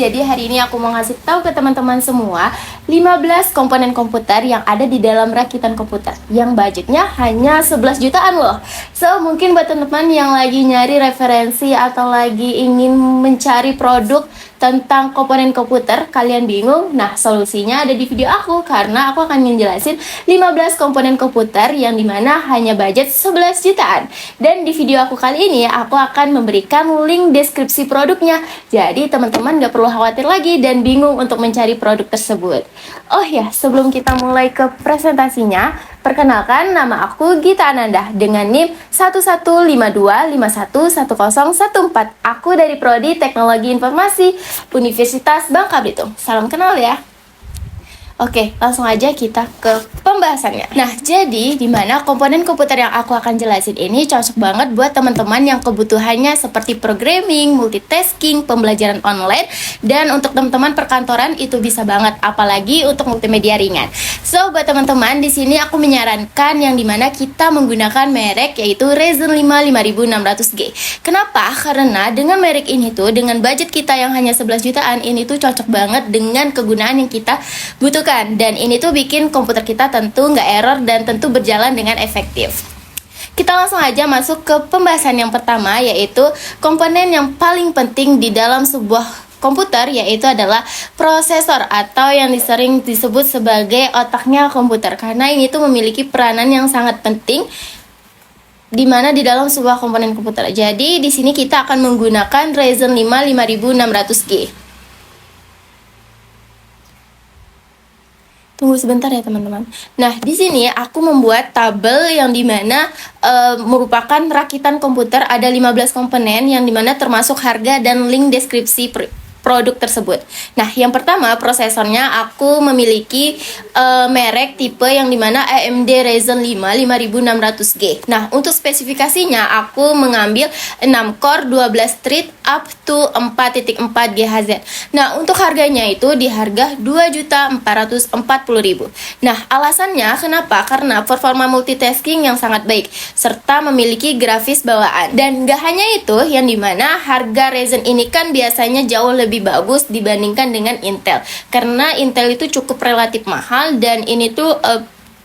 Jadi hari ini aku mau ngasih tahu ke teman-teman semua 15 komponen komputer yang ada di dalam rakitan komputer yang budgetnya hanya 11 jutaan loh. So mungkin buat teman-teman yang lagi nyari referensi atau lagi ingin mencari produk tentang komponen komputer, kalian bingung? Nah, solusinya ada di video aku karena aku akan menjelasin 15 komponen komputer yang dimana hanya budget 11 jutaan. Dan di video aku kali ini aku akan memberikan link deskripsi produknya. Jadi teman-teman gak perlu khawatir lagi dan bingung untuk mencari produk tersebut. Oh ya, sebelum kita mulai ke presentasinya, perkenalkan nama aku Gita Ananda dengan NIM 1152511014. Aku dari Prodi Teknologi Informasi Universitas Bangka Belitung. Salam kenal ya. Oke, langsung aja kita ke pembahasannya. Nah, jadi dimana komponen komputer yang aku akan jelasin ini cocok banget buat teman-teman yang kebutuhannya seperti programming, multitasking, pembelajaran online, dan untuk teman-teman perkantoran itu bisa banget, apalagi untuk multimedia ringan. So, buat teman-teman di sini aku menyarankan yang dimana kita menggunakan merek yaitu Ryzen 5 5600G. Kenapa? Karena dengan merek ini tuh, dengan budget kita yang hanya 11 jutaan, ini tuh cocok banget dengan kegunaan yang kita butuhkan. Dan ini tuh bikin komputer kita tentu nggak error dan tentu berjalan dengan efektif. Kita langsung aja masuk ke pembahasan yang pertama, yaitu komponen yang paling penting di dalam sebuah komputer, yaitu adalah prosesor atau yang sering disebut sebagai otaknya komputer. Karena ini tuh memiliki peranan yang sangat penting di mana di dalam sebuah komponen komputer. Jadi di sini kita akan menggunakan Ryzen 5 5600G. Tunggu sebentar ya teman-teman. Nah, di sini aku membuat tabel yang dimana merupakan rakitan komputer, ada 15 komponen yang dimana termasuk harga dan link deskripsi produk tersebut. Nah, yang pertama prosesornya aku memiliki merek tipe yang dimana AMD Ryzen 5 5600G. Nah, untuk spesifikasinya aku mengambil 6 core 12 thread up to 4.4 GHz. Nah, untuk harganya itu di harga 2.440.000. Nah, alasannya kenapa? Karena performa multitasking yang sangat baik serta memiliki grafis bawaan. Dan gak hanya itu, yang dimana harga Ryzen ini kan biasanya jauh lebih bagus dibandingkan dengan Intel, karena Intel itu cukup relatif mahal dan ini tuh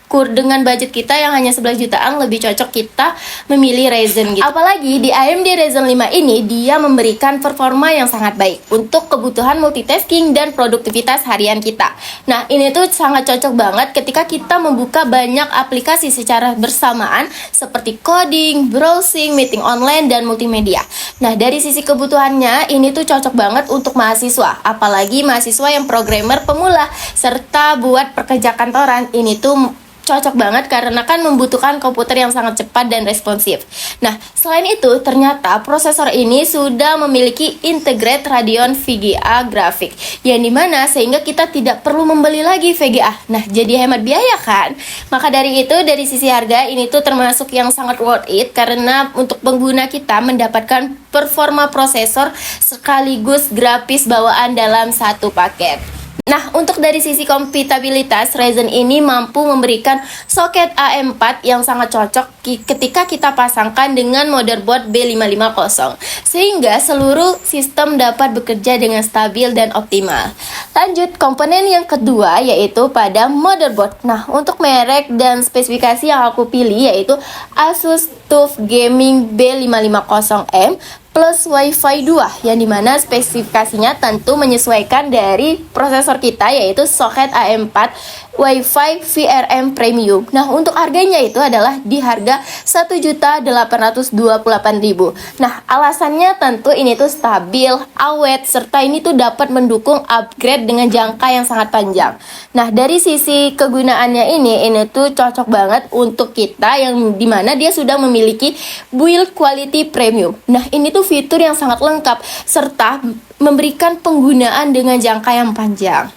dengan budget kita yang hanya 11 jutaan lebih cocok kita memilih Ryzen gitu. Apalagi di AMD Ryzen 5 ini dia memberikan performa yang sangat baik untuk kebutuhan multitasking dan produktivitas harian kita. Nah, ini tuh sangat cocok banget ketika kita membuka banyak aplikasi secara bersamaan seperti coding, browsing, meeting online, dan multimedia. Nah, dari sisi kebutuhannya ini tuh cocok banget untuk mahasiswa, apalagi mahasiswa yang programmer pemula serta buat pekerja kantoran. Ini tuh cocok banget karena kan membutuhkan komputer yang sangat cepat dan responsif. Nah, selain itu ternyata prosesor ini sudah memiliki integrate Radeon VGA grafik, yang dimana sehingga kita tidak perlu membeli lagi VGA. Nah, jadi hemat biaya kan? Maka dari itu dari sisi harga ini tuh termasuk yang sangat worth it karena untuk pengguna kita mendapatkan performa prosesor sekaligus grafis bawaan dalam satu paket. Nah, untuk dari sisi kompatibilitas, Ryzen ini mampu memberikan soket AM4 yang sangat cocok ketika kita pasangkan dengan motherboard B550, sehingga seluruh sistem dapat bekerja dengan stabil dan optimal. Lanjut, komponen yang kedua yaitu pada motherboard. Nah, untuk merek dan spesifikasi yang aku pilih yaitu Asus TUF Gaming B550M plus Wi-Fi 2, yang dimana spesifikasinya tentu menyesuaikan dari prosesor kita yaitu soket AM4 Wi-Fi VRM Premium. Nah, untuk harganya itu adalah di harga 1.828.000. Nah, alasannya tentu ini tuh stabil, awet, serta ini tuh dapat mendukung upgrade dengan jangka yang sangat panjang. Nah, dari sisi kegunaannya ini tuh cocok banget untuk kita yang dimana dia sudah memiliki build quality premium. Nah, ini tuh fitur yang sangat lengkap serta memberikan penggunaan dengan jangka yang panjang.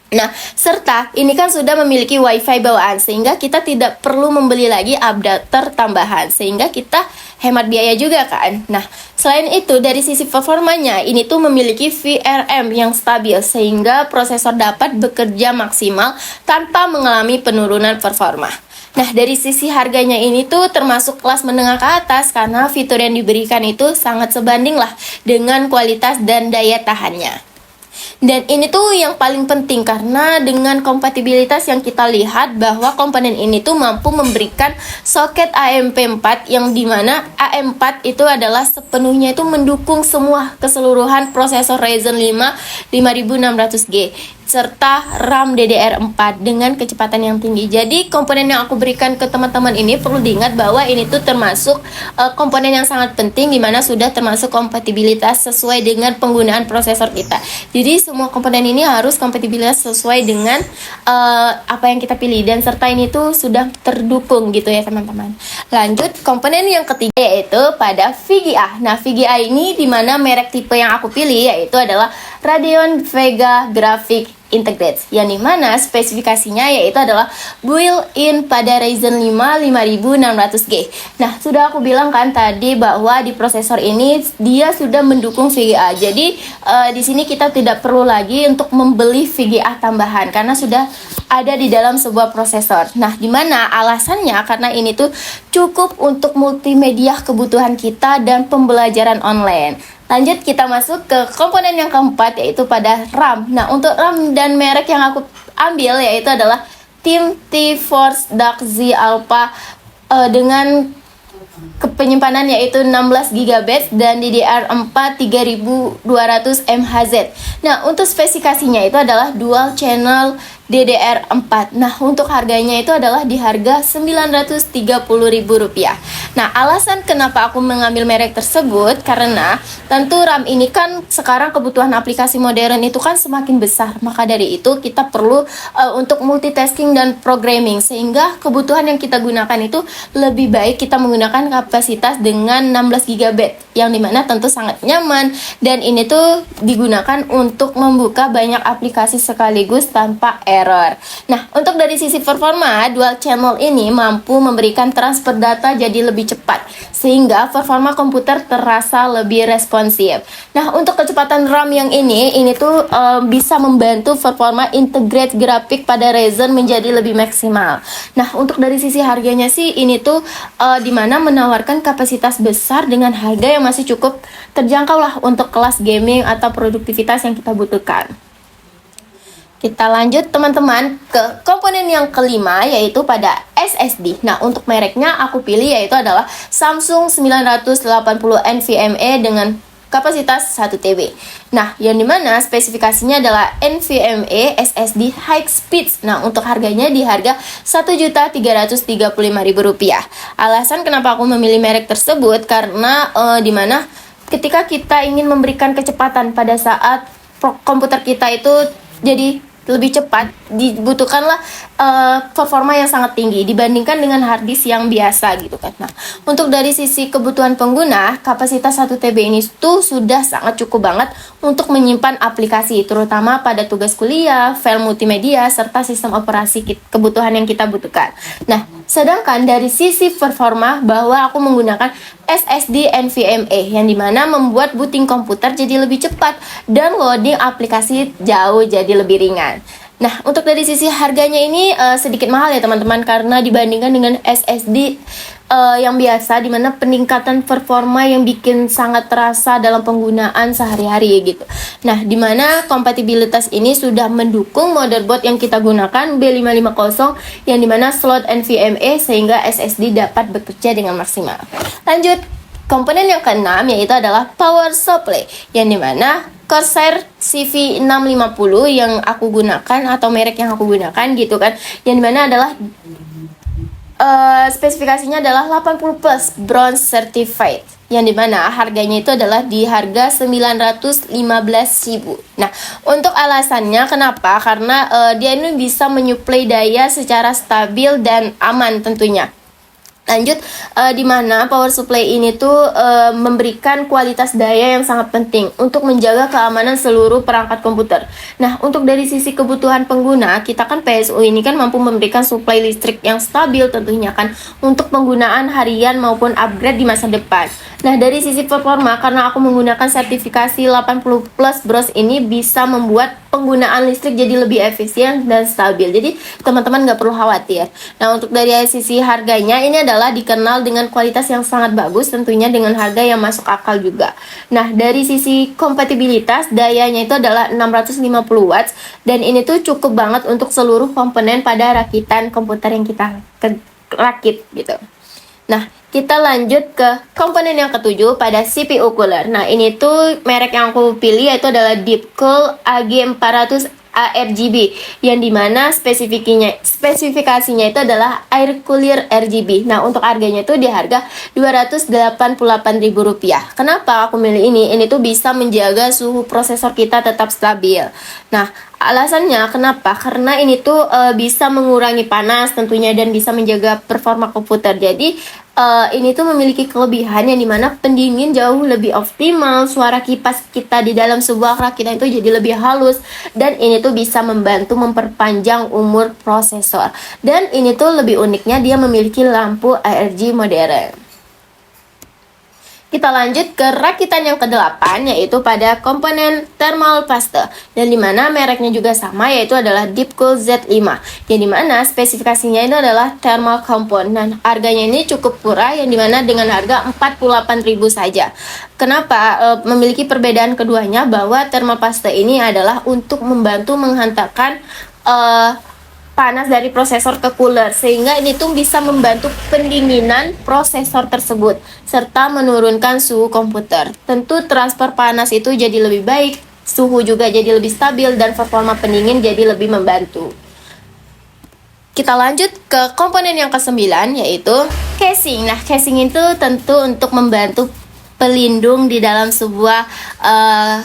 Nah, serta ini kan sudah memiliki WiFi bawaan sehingga kita tidak perlu membeli lagi adapter tambahan sehingga kita hemat biaya juga kan. Nah, selain itu dari sisi performanya ini tuh memiliki VRM yang stabil sehingga prosesor dapat bekerja maksimal tanpa mengalami penurunan performa. Nah, dari sisi harganya ini tuh termasuk kelas menengah ke atas karena fitur yang diberikan itu sangat sebanding lah dengan kualitas dan daya tahannya. Dan ini tuh yang paling penting karena dengan kompatibilitas yang kita lihat bahwa komponen ini tuh mampu memberikan soket AM4 yang dimana AM4 itu adalah sepenuhnya itu mendukung semua keseluruhan prosesor Ryzen 5 5600G serta RAM DDR4 dengan kecepatan yang tinggi. Jadi komponen yang aku berikan ke teman-teman ini perlu diingat bahwa ini tuh termasuk komponen yang sangat penting di mana sudah termasuk kompatibilitas sesuai dengan penggunaan prosesor kita. Jadi semua komponen ini harus kompatibilitas sesuai dengan apa yang kita pilih dan serta ini tuh sudah terdukung gitu ya teman-teman. Lanjut komponen yang ketiga yaitu pada VGA. Nah VGA ini di mana merek tipe yang aku pilih yaitu adalah Radeon Vega Graphics Integrates yang dimana spesifikasinya yaitu adalah built-in pada Ryzen 5 5600G. Nah, sudah aku bilang kan tadi bahwa di prosesor ini dia sudah mendukung VGA. Jadi di sini kita tidak perlu lagi untuk membeli VGA tambahan karena sudah ada di dalam sebuah prosesor. Nah, dimana alasannya karena ini tuh cukup untuk multimedia kebutuhan kita dan pembelajaran online. Lanjut kita masuk ke komponen yang keempat yaitu pada RAM. Nah untuk RAM dan merek yang aku ambil yaitu adalah Tim T-Force Dark Z Alpha dengan penyimpanan yaitu 16GB dan DDR4 3200 MHz. Nah untuk spesifikasinya itu adalah dual channel DDR4. Nah untuk harganya itu adalah di harga Rp930.000. Nah alasan kenapa aku mengambil merek tersebut karena tentu RAM ini kan sekarang kebutuhan aplikasi modern itu kan semakin besar. Maka dari itu kita perlu untuk multitasking dan programming sehingga kebutuhan yang kita gunakan itu lebih baik kita menggunakan kapasitas dengan 16GB yang dimana tentu sangat nyaman dan ini tuh digunakan untuk membuka banyak aplikasi sekaligus tanpa error. Nah, untuk dari sisi performa, dual channel ini mampu memberikan transfer data jadi lebih cepat sehingga performa komputer terasa lebih responsif. Nah, untuk kecepatan RAM yang ini tuh bisa membantu performa integrate grafik pada Ryzen menjadi lebih maksimal. Nah, untuk dari sisi harganya sih ini tuh dimana menawarkan kapasitas besar dengan harga yang masih cukup terjangkau lah untuk kelas gaming atau produktivitas yang kita butuhkan. Kita lanjut teman-teman ke komponen yang kelima yaitu pada SSD. Nah untuk mereknya aku pilih yaitu adalah Samsung 980 NVMe dengan kapasitas 1TB. Nah yang dimana spesifikasinya adalah NVMe SSD High Speed. Nah untuk harganya di harga Rp1.335.000. Alasan kenapa aku memilih merek tersebut karena dimana ketika kita ingin memberikan kecepatan pada saat komputer kita itu jadi lebih cepat, dibutuhkanlah performa yang sangat tinggi dibandingkan dengan hard disk yang biasa gitu kan. Nah, untuk dari sisi kebutuhan pengguna, kapasitas 1TB ini tuh sudah sangat cukup banget untuk menyimpan aplikasi, terutama pada tugas kuliah, file multimedia, serta sistem operasi kebutuhan yang kita butuhkan. Nah, sedangkan dari sisi performa bahwa aku menggunakan SSD NVMe yang dimana membuat booting komputer jadi lebih cepat dan loading aplikasi jauh jadi lebih ringan. Nah, untuk dari sisi harganya ini sedikit mahal ya teman-teman karena dibandingkan dengan SSD yang biasa dimana peningkatan performa yang bikin sangat terasa dalam penggunaan sehari-hari gitu. Nah, dimana kompatibilitas ini sudah mendukung motherboard yang kita gunakan B550 yang dimana slot NVMe sehingga SSD dapat bekerja dengan maksimal. Lanjut, komponen yang keenam yaitu adalah power supply yang dimana Corsair CV650 yang aku gunakan atau merek yang aku gunakan gitu kan, yang dimana adalah spesifikasinya adalah 80 plus bronze certified yang dimana harganya itu adalah di harga 915.000. Nah, untuk alasannya kenapa? Karena dia ini bisa menyuplai daya secara stabil dan aman tentunya. Lanjut, di mana power supply ini tuh memberikan kualitas daya yang sangat penting untuk menjaga keamanan seluruh perangkat komputer. Nah, untuk dari sisi kebutuhan pengguna, kita kan PSU ini kan mampu memberikan suplai listrik yang stabil tentunya kan untuk penggunaan harian maupun upgrade di masa depan. Nah, dari sisi performa, karena aku menggunakan sertifikasi 80 plus bronze ini bisa membuat penggunaan listrik jadi lebih efisien dan stabil. Jadi teman-teman nggak perlu khawatir. Nah, untuk dari sisi harganya, ini adalah dikenal dengan kualitas yang sangat bagus, tentunya dengan harga yang masuk akal juga. Nah, dari sisi kompatibilitas, dayanya itu adalah 650 watts, dan ini tuh cukup banget untuk seluruh komponen pada rakitan komputer yang kita rakit gitu. Nah, kita lanjut ke komponen yang ketujuh pada CPU cooler. Nah, ini tuh merek yang aku pilih yaitu adalah Deepcool AG400 ARGB, yang dimana spesifikasinya itu adalah air cooler RGB. Nah, untuk harganya itu di harga Rp288.000. Kenapa aku milih ini? Ini tuh bisa menjaga suhu prosesor kita tetap stabil. Nah, alasannya kenapa? Karena ini tuh bisa mengurangi panas tentunya dan bisa menjaga performa komputer. Jadi ini tuh memiliki kelebihan yang dimana pendingin jauh lebih optimal, suara kipas kita di dalam sebuah rakitan itu jadi lebih halus, dan ini tuh bisa membantu memperpanjang umur prosesor. Dan ini tuh lebih uniknya dia memiliki lampu ARG modern. Kita lanjut ke rakitan yang ke-8, yaitu pada komponen thermal paste, dan dimana mereknya juga sama, yaitu adalah Deepcool Z5, yang dimana spesifikasinya itu adalah thermal compound. Dan harganya ini cukup murah, yang dimana dengan harga 48.000 saja. Kenapa memiliki perbedaan keduanya? Bahwa thermal paste ini adalah untuk membantu menghantarkan panas dari prosesor ke cooler, sehingga ini tuh bisa membantu pendinginan prosesor tersebut serta menurunkan suhu komputer. Tentu transfer panas itu jadi lebih baik, suhu juga jadi lebih stabil, dan performa pendingin jadi lebih membantu. Kita lanjut ke komponen yang ke-9, yaitu casing. Nah, casing itu tentu untuk membantu pelindung di dalam sebuah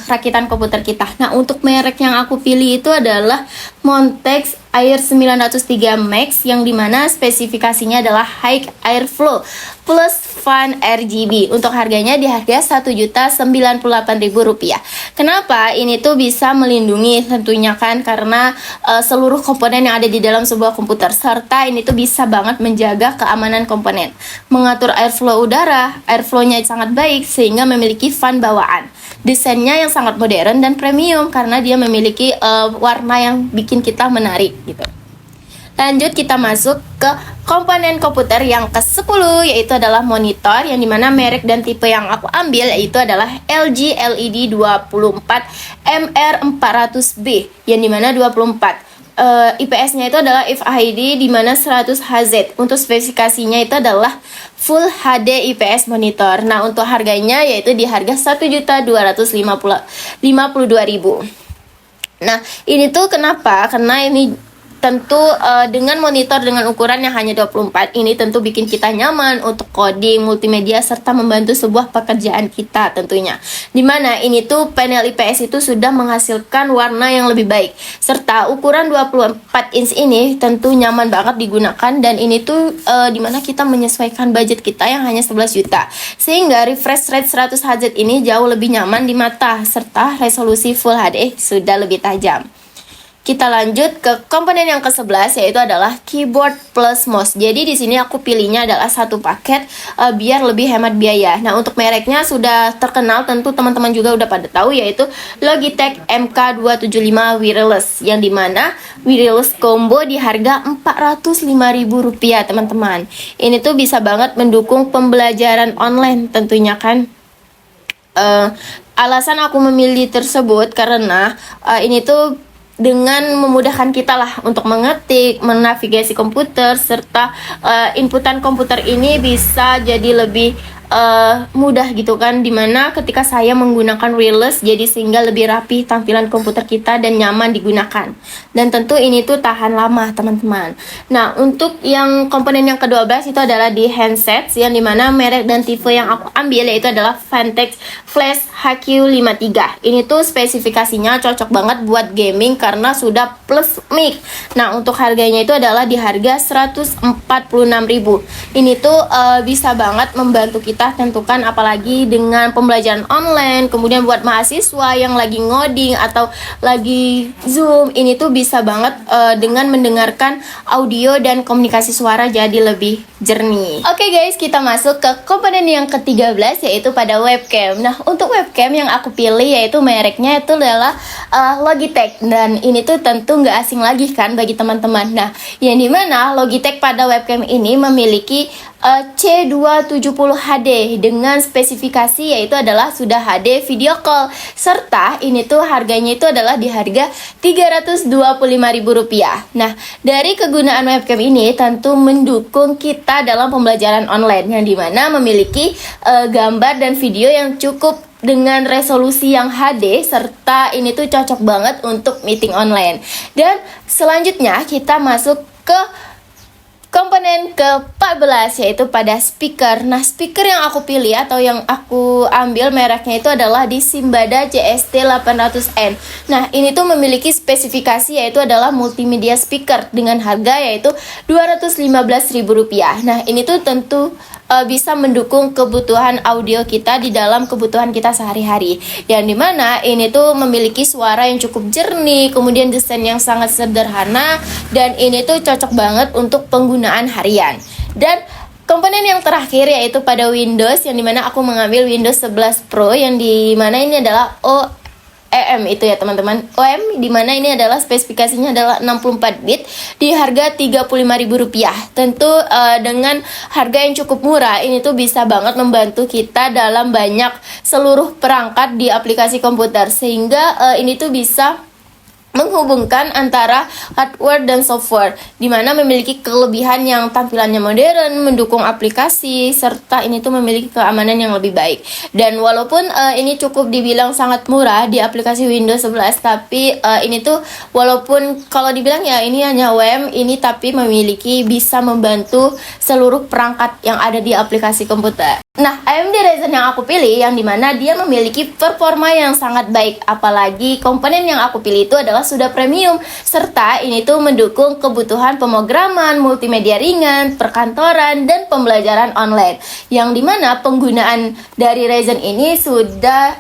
rakitan komputer kita. Nah, untuk merek yang aku pilih itu adalah Montex Air 903 Max, yang dimana spesifikasinya adalah High Airflow plus Fan RGB. Untuk harganya di harga Rp1.098.000. Kenapa? Ini tuh bisa melindungi tentunya kan, karena seluruh komponen yang ada di dalam sebuah komputer, serta ini tuh bisa banget menjaga keamanan komponen, mengatur airflow udara. Airflow-nya sangat baik sehingga memiliki fan bawaan. Desainnya yang sangat modern dan premium karena dia memiliki warna yang bikin kita menarik gitu. Lanjut, kita masuk ke komponen komputer yang ke-10, yaitu adalah monitor, yang dimana merek dan tipe yang aku ambil yaitu adalah LG LED 24 MR400B, yang dimana 24 IPS-nya itu adalah FHD di mana 100 Hz. Untuk spesifikasinya itu adalah Full HD IPS monitor. Nah, untuk harganya yaitu di harga Rp1.252.000. Nah, ini tuh kenapa? Karena ini tentu dengan monitor dengan ukuran yang hanya 24, ini tentu bikin kita nyaman untuk coding, multimedia, serta membantu sebuah pekerjaan kita tentunya. Dimana ini tuh panel IPS itu sudah menghasilkan warna yang lebih baik, serta ukuran 24 inch ini tentu nyaman banget digunakan, dan ini tuh dimana kita menyesuaikan budget kita yang hanya 11 juta. Sehingga refresh rate 100 Hz ini jauh lebih nyaman di mata, serta resolusi Full HD sudah lebih tajam. Kita lanjut ke komponen yang ke-11, yaitu adalah keyboard plus mouse. Jadi di sini aku pilihnya adalah satu paket biar lebih hemat biaya. Nah, untuk mereknya sudah terkenal, tentu teman-teman juga udah pada tahu, yaitu Logitech MK275 wireless, yang dimana wireless combo di harga Rp405.000, teman-teman. Ini tuh bisa banget mendukung pembelajaran online tentunya kan. Alasan aku memilih tersebut karena ini tuh dengan memudahkan kita lah untuk mengetik, menavigasi komputer, serta inputan komputer ini bisa jadi lebih mudah gitu kan, dimana ketika saya menggunakan wireless jadi sehingga lebih rapi tampilan komputer kita dan nyaman digunakan, dan tentu ini tuh tahan lama teman-teman. Nah, untuk yang komponen yang ke-12 itu adalah di handset, yang dimana merek dan tipe yang aku ambil yaitu adalah Vantex Flash HQ53. Ini tuh spesifikasinya cocok banget buat gaming karena sudah plus mic. Nah, untuk harganya itu adalah di harga Rp146.000. Ini tuh bisa banget membantu kita tentukan, apalagi dengan pembelajaran online, kemudian buat mahasiswa yang lagi ngoding atau lagi Zoom, ini tuh bisa banget dengan mendengarkan audio dan komunikasi suara jadi lebih jernih. Oke guys, kita masuk ke komponen yang ke-13 yaitu pada webcam. Nah, untuk webcam yang aku pilih yaitu mereknya itu adalah Logitech, dan ini tuh tentu nggak asing lagi kan bagi teman-teman. Nah, yang dimana Logitech pada webcam ini memiliki C270HD dengan spesifikasi yaitu adalah sudah HD video call, serta ini tuh harganya itu adalah di harga Rp325.000. Nah, dari kegunaan webcam ini tentu mendukung kita dalam pembelajaran online yang dimana memiliki gambar dan video yang cukup dengan resolusi yang HD, serta ini tuh cocok banget untuk meeting online. Dan selanjutnya kita masuk ke komponen ke-14 yaitu pada speaker. Nah, speaker yang aku pilih atau yang aku ambil mereknya itu adalah di Simbada JST800N. Nah, ini tuh memiliki spesifikasi yaitu adalah multimedia speaker dengan harga yaitu Rp215.000. Nah, ini tuh tentu bisa mendukung kebutuhan audio kita di dalam kebutuhan kita sehari-hari, yang dimana ini tuh memiliki suara yang cukup jernih, kemudian desain yang sangat sederhana, dan ini tuh cocok banget untuk penggunaan harian. Dan komponen yang terakhir yaitu pada Windows, yang dimana aku mengambil Windows 11 Pro, yang dimana ini adalah OEM itu ya teman-teman, OEM, dimana ini adalah spesifikasinya adalah 64 bit di harga Rp35.000. Tentu dengan harga yang cukup murah, ini tuh bisa banget membantu kita dalam banyak seluruh perangkat di aplikasi komputer, sehingga ini tuh bisa menghubungkan antara hardware dan software, dimana memiliki kelebihan yang tampilannya modern, mendukung aplikasi, serta ini tuh memiliki keamanan yang lebih baik. Dan walaupun ini cukup dibilang sangat murah di aplikasi Windows 11, tapi ini tuh walaupun kalau dibilang ya ini hanya OEM, ini tapi memiliki bisa membantu seluruh perangkat yang ada di aplikasi komputer. Nah, AMD Ryzen yang aku pilih yang dimana dia memiliki performa yang sangat baik, apalagi komponen yang aku pilih itu adalah sudah premium, serta ini tuh mendukung kebutuhan pemrograman, multimedia ringan, perkantoran, dan pembelajaran online, yang dimana penggunaan dari Ryzen ini sudah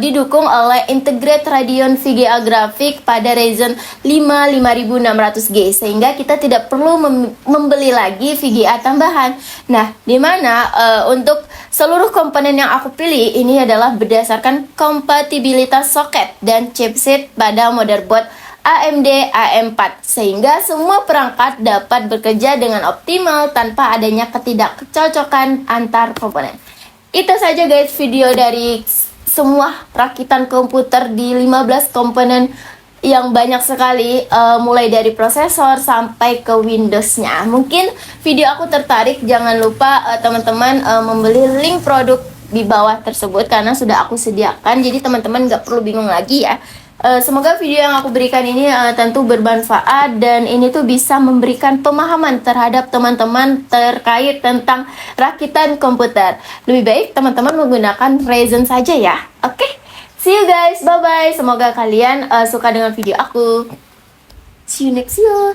didukung oleh Integrated Radeon VGA grafik pada Ryzen 5 5600G, sehingga kita tidak perlu membeli lagi VGA tambahan. Nah, dimana untuk seluruh komponen yang aku pilih ini adalah berdasarkan kompatibilitas soket dan chipset pada motherboard AMD AM4, sehingga semua perangkat dapat bekerja dengan optimal tanpa adanya ketidakcocokan antar komponen. Itu saja guys video dari semua rakitan komputer di 15 komponen yang banyak sekali, mulai dari prosesor sampai ke Windows-nya. Mungkin video aku tertarik, jangan lupa teman-teman membeli link produk di bawah tersebut karena sudah aku sediakan, jadi teman-teman gak perlu bingung lagi ya. Semoga video yang aku berikan ini tentu bermanfaat, dan ini tuh bisa memberikan pemahaman terhadap teman-teman terkait tentang rakitan komputer. Lebih baik teman-teman menggunakan Ryzen saja ya. Oke? See you guys, bye-bye. Semoga kalian suka dengan video aku. See you next video.